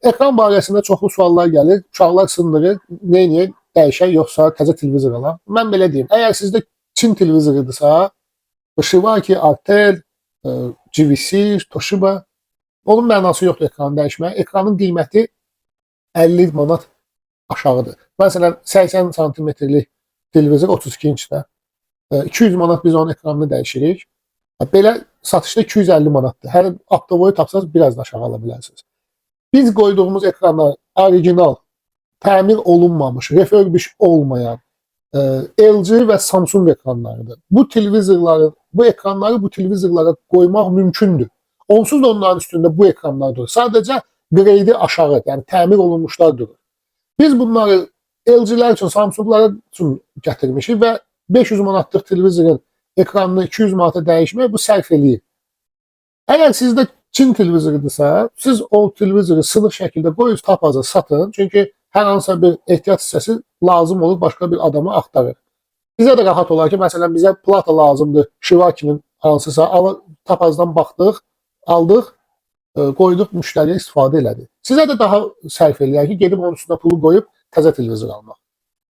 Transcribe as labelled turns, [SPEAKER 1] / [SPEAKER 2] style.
[SPEAKER 1] ekran barəsində çoxlu suallar gəlir. Uşaqlar sındırır, neyniyək, dəyişək, yoxsa təzə televizor alam. Mən belə deyim, əgər sizdə Çin televizorudirsa, Shivaki, Artel, GVC, Toshiba, onun mənası yoxdur ekranı dəyişməyə. Ekranın qiyməti 50 manat aşağıdır. Məsələn, 80 santimetrlik televizor 32 inçdə. 200 manat biz onun ekranını dəyişirik. Belə satışda 250 manatdır. Hər aptavoyu tapsanız biraz da aşağı ala bilərsiniz. Biz qoyduğumuz ekranlar orijinal, təmir olunmamış, refurbish olmayan LG və Samsung ekranlarıdır. Bu televizorları, bu ekranları bu televizorlara qoymaq mümkündür. Onsuz da onların üstündə bu ekranlar durur. Sadəcə qreydi aşağı, yəni təmir olunmuşlar durur. Biz bunları LG-lər üçün, Samsung-lar üçün gətirmişik və 500 manatlıq televizorun ekranını 200 manata dəyişmək bu sərf eləyir. Əgər sizdə Çin televizorudursa, siz o televizoru sınıq şəkildə qoyun, tapazı satın. Çünki hər hansısa bir ehtiyat hissəsi lazım olur, başqa bir adama axtarır. Bizə də rahat olar ki, məsələn, bizə plata lazımdır, Shivaki-nin hansısa, tapazdan baxdıq, aldıq, qoyduq, müştəriyə istifadə elədi. Sizə də daha sərf eləyər ki, gedib onun üstünə pulu qoyub təzə televizor almaq.